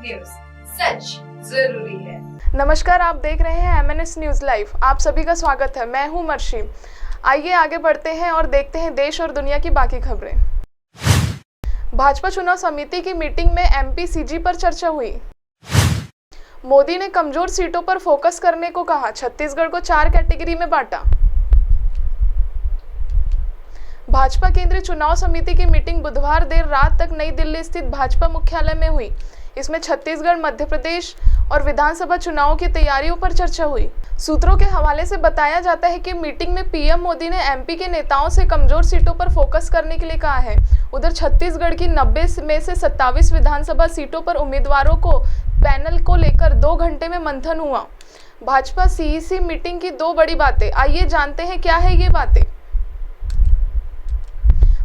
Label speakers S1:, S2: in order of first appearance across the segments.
S1: News, सच जरूरी है।
S2: नमस्कार, आप देख रहे हैं MNS न्यूज लाइव। आप सभी का स्वागत है। मैं हूं मर्शी। आइए आगे बढ़ते हैं और देखते हैं देश और दुनिया की बाकी खबरें। भाजपा चुनाव समिति की मीटिंग में MP CG पर चर्चा हुई। मोदी ने कमजोर सीटों पर फोकस करने को कहा। छत्तीसगढ़ को 4 कैटेगरी में बांटा। भाजपा केंद्रीय चुनाव समिति की मीटिंग बुधवार देर रात तक नई दिल्ली स्थित भाजपा मुख्यालय में हुई। इसमें छत्तीसगढ़, मध्य प्रदेश और विधानसभा चुनावों की तैयारियों पर चर्चा हुई। सूत्रों के हवाले से बताया जाता है कि मीटिंग में PM मोदी ने MP के नेताओं से कमजोर सीटों पर फोकस करने के लिए कहा है। उधर छत्तीसगढ़ की 90 में से 27 विधानसभा सीटों पर उम्मीदवारों को पैनल को लेकर 2 घंटे में मंथन हुआ। भाजपा CEC मीटिंग की 2 बड़ी बातें। आइए जानते हैं क्या है ये बातें।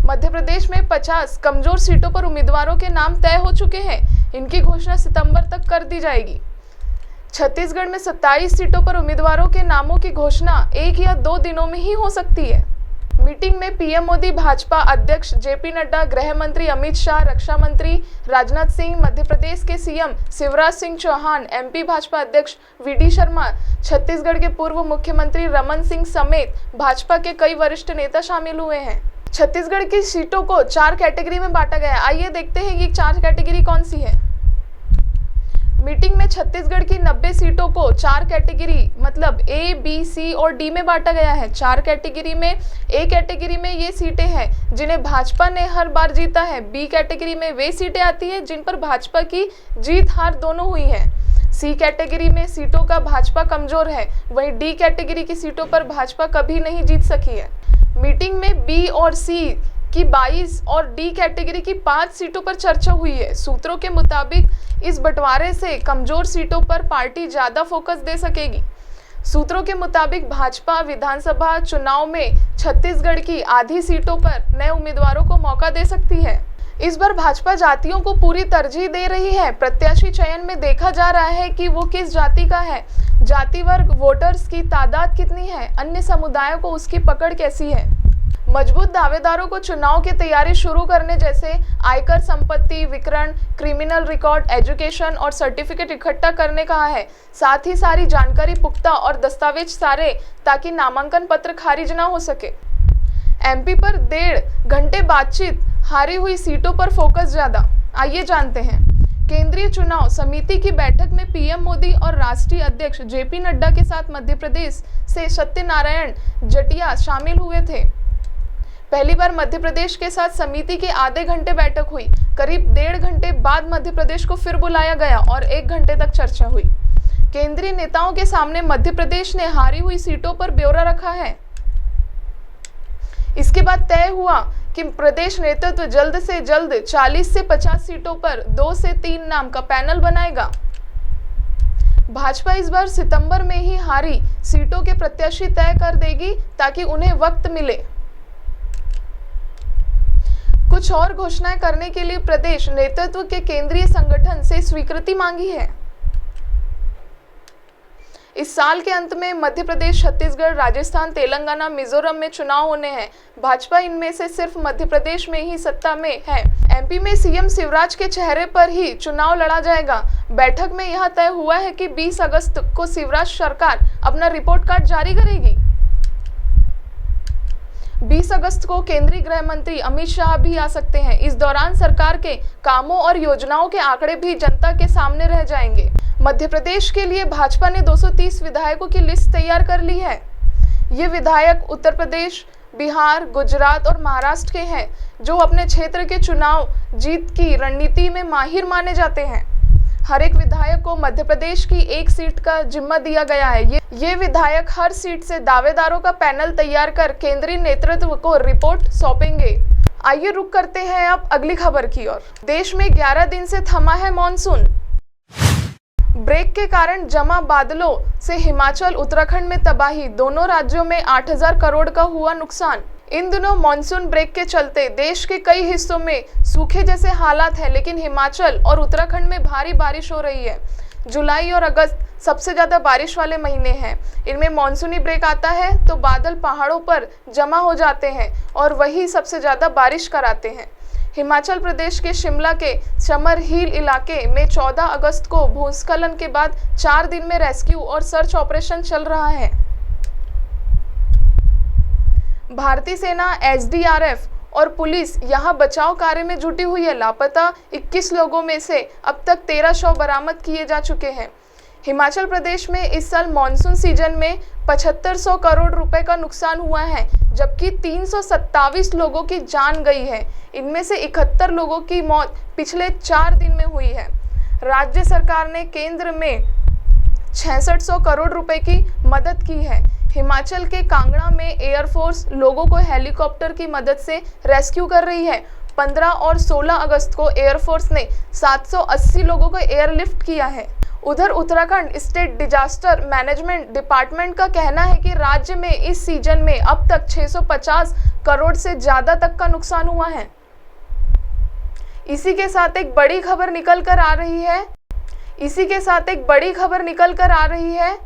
S2: मध्य प्रदेश में 50 कमजोर सीटों पर उम्मीदवारों के नाम तय हो चुके हैं। इनकी घोषणा सितंबर तक कर दी जाएगी। छत्तीसगढ़ में 27 सीटों पर उम्मीदवारों के नामों की घोषणा 1 या 2 दिनों में ही हो सकती है। मीटिंग में PM मोदी, भाजपा अध्यक्ष JP नड्डा, गृह मंत्री अमित शाह, रक्षा मंत्री राजनाथ सिंह, मध्य प्रदेश के CM शिवराज सिंह चौहान, MP भाजपा अध्यक्ष VD शर्मा, छत्तीसगढ़ के पूर्व मुख्यमंत्री रमन सिंह समेत भाजपा के कई वरिष्ठ नेता शामिल हुए हैं। छत्तीसगढ़ की सीटों को 4 कैटेगरी में बांटा गया है। आइए देखते हैं कि 4 कैटेगरी कौन सी है। मीटिंग में छत्तीसगढ़ की 90 सीटों को 4 कैटेगरी मतलब A, B, C और D में बांटा गया है। 4 कैटेगरी में A कैटेगरी में ये सीटें हैं जिन्हें भाजपा ने हर बार जीता है। B कैटेगरी में वे सीटें आती हैं जिन पर भाजपा की जीत हार दोनों हुई है। C कैटेगरी में सीटों का भाजपा कमजोर है। वहीं D कैटेगरी की सीटों पर भाजपा कभी नहीं जीत सकी है। मीटिंग में B और C की 22 और D कैटेगरी की 5 सीटों पर चर्चा हुई है। सूत्रों के मुताबिक इस बंटवारे से कमजोर सीटों पर पार्टी ज्यादा फोकस दे सकेगी। सूत्रों के मुताबिक भाजपा विधानसभा चुनाव में छत्तीसगढ़ की आधी सीटों पर नए उम्मीदवारों को मौका दे सकती है। इस बार भाजपा जातियों को पूरी तरजीह दे रही है। प्रत्याशी चयन में देखा जा रहा है कि वो किस जाति का है, जाति वर्ग, वोटर्स की तादाद कितनी है, अन्य समुदायों को उसकी पकड़ कैसी है। मजबूत दावेदारों को चुनाव की तैयारी शुरू करने जैसे आयकर, संपत्ति विवरण, क्रिमिनल रिकॉर्ड, एजुकेशन और सर्टिफिकेट इकट्ठा करने कहा है। साथ ही सारी जानकारी पुख्ता और दस्तावेज सारे ताकि नामांकन पत्र खारिज ना हो सके। MP पर 1.5 घंटे बातचीत, हारी हुई सीटों पर फोकस ज्यादा। आइए जानते हैं। केंद्रीय चुनाव समिति की बैठक में PM मोदी और राष्ट्रीय अध्यक्ष JP नड्डा के साथ मध्य प्रदेश से सत्यनारायण जटिया शामिल हुए थे। पहली बार मध्य प्रदेश के साथ समिति की आधे घंटे बैठक हुई। करीब 1.5 घंटे बाद मध्य प्रदेश को फिर बुलाया गया और 1 घंटे तक चर्चा हुई। केंद्रीय नेताओं के सामने मध्य प्रदेश ने हारी हुई सीटों पर ब्यौरा रखा है। इसके बाद तय हुआ कि प्रदेश नेतृत्व जल्द से जल्द 40 से 50 सीटों पर 2 से 3 नाम का पैनल बनाएगा। भाजपा इस बार सितंबर में ही हारी सीटों के प्रत्याशी तय कर देगी ताकि उन्हें वक्त मिले। कुछ और घोषणाएं करने के लिए प्रदेश नेतृत्व के केंद्रीय संगठन से स्वीकृति मांगी है। इस साल के अंत में मध्य प्रदेश, छत्तीसगढ़, राजस्थान, तेलंगाना, मिजोरम में चुनाव होने हैं। भाजपा इनमें से सिर्फ मध्य प्रदेश में ही सत्ता में है। MP में CM शिवराज के चेहरे पर ही चुनाव लड़ा जाएगा। बैठक में यह तय हुआ है कि 20 अगस्त को शिवराज सरकार अपना रिपोर्ट कार्ड जारी करेगी। 20 अगस्त को केंद्रीय गृह मंत्री अमित शाह भी आ सकते हैं। इस दौरान सरकार के कामों और योजनाओं के आंकड़े भी जनता के सामने रह जाएंगे। मध्य प्रदेश के लिए भाजपा ने 230 विधायकों की लिस्ट तैयार कर ली है। ये विधायक उत्तर प्रदेश, बिहार, गुजरात और महाराष्ट्र के हैं जो अपने क्षेत्र के चुनाव जीत की रणनीति में माहिर माने जाते हैं। हर एक विधायक को मध्य प्रदेश की 1 सीट का जिम्मा दिया गया है। ये विधायक हर सीट से दावेदारों का पैनल तैयार कर केंद्रीय नेतृत्व को रिपोर्ट सौंपेंगे। आइए रुक करते हैं अब अगली खबर की ओर। देश में 11 दिन से थमा है मॉनसून। ब्रेक के कारण जमा बादलों से हिमाचल, उत्तराखंड में तबाही। दोनों राज्यों में 8,000 करोड़ का हुआ नुकसान। इन दिनों मॉनसून ब्रेक के चलते देश के कई हिस्सों में सूखे जैसे हालात हैं, लेकिन हिमाचल और उत्तराखंड में भारी बारिश हो रही है। जुलाई और अगस्त सबसे ज्यादा बारिश वाले महीने हैं। इनमें मॉनसूनी ब्रेक आता है तो बादल पहाड़ों पर जमा हो जाते हैं और वही सबसे ज्यादा बारिश कराते हैं। हिमाचल प्रदेश के शिमला के चमर हिल इलाके में 14 अगस्त को भूस्खलन के बाद 4 दिन में रेस्क्यू और सर्च ऑपरेशन चल रहा है। भारतीय सेना, एसडीआरएफ और पुलिस यहां बचाव कार्य में जुटी हुई है। लापता 21 लोगों में से अब तक 13 शव बरामद किए जा चुके हैं। हिमाचल प्रदेश में इस साल मॉनसून सीजन में 7500 करोड़ रुपए का नुकसान हुआ है, जबकि 327 लोगों की जान गई है। इनमें से 71 लोगों की मौत पिछले 4 दिन में हुई है। राज्य सरकार ने केंद्र में 6600 करोड़ रुपए की मदद की है। हिमाचल के कांगड़ा में एयरफोर्स लोगों को हेलीकॉप्टर की मदद से रेस्क्यू कर रही है। 15 और 16 अगस्त को एयरफोर्स ने 780 लोगों को एयरलिफ्ट किया है। उधर Uttarakhand state disaster management department का कहना है कि राज्य में इस सीजन में अब तक 650 करोड़ से ज्यादा तक का नुकसान हुआ है। इसी के साथ एक बड़ी खबर निकल कर आ रही है।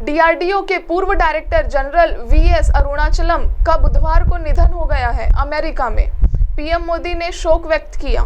S2: डीआरडीओ के पूर्व डायरेक्टर जनरल वीएस अरुणाचलम का बुधवार को निधन हो गया है। अमेरिका में पीएम मोदी ने शोक व्यक्त किया।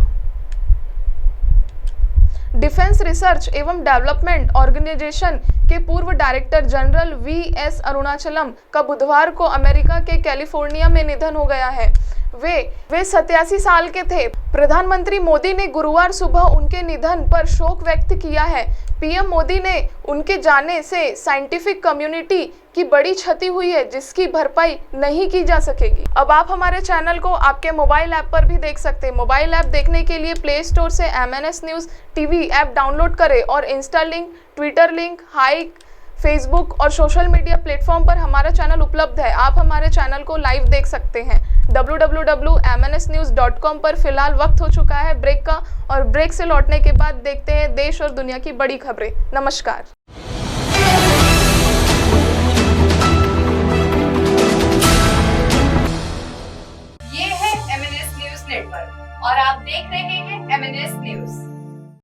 S2: डिफेंस रिसर्च एवं डेवलपमेंट ऑर्गेनाइजेशन के पूर्व डायरेक्टर जनरल वीएस अरुणाचलम का बुधवार को अमेरिका के कैलिफोर्निया में निधन हो गया है। वे 87 साल के थे। प्रधानमंत्री मोदी ने गुरुवार सुबह उनके निधन पर शोक व्यक्त किया है। पीएम मोदी ने उनके जाने से साइंटिफिक कम्युनिटी की बड़ी क्षति हुई है, जिसकी भरपाई नहीं की जा सकेगी। अब आप हमारे चैनल को आपके मोबाइल ऐप पर भी देख सकते हैं। मोबाइल ऐप देखने के लिए प्ले स्टोर से MNS news TV app download करें और Insta link, Twitter link, hike, Facebook और सोशल मीडिया प्लेटफॉर्म पर हमारा चैनल उपलब्ध है। आप हमारे चैनल को लाइव देख सकते हैं। www.mnsnews.com पर फिलहाल वक्त हो चुका है ब्रेक का, और ब्रेक से लौटने के बाद देखते हैं देश और दुनिया की बड़ी खबरें। नमस्कार।
S1: ये है MNS न्यूज नेटवर्क और आप देख रहे हैं MNS न्यूज।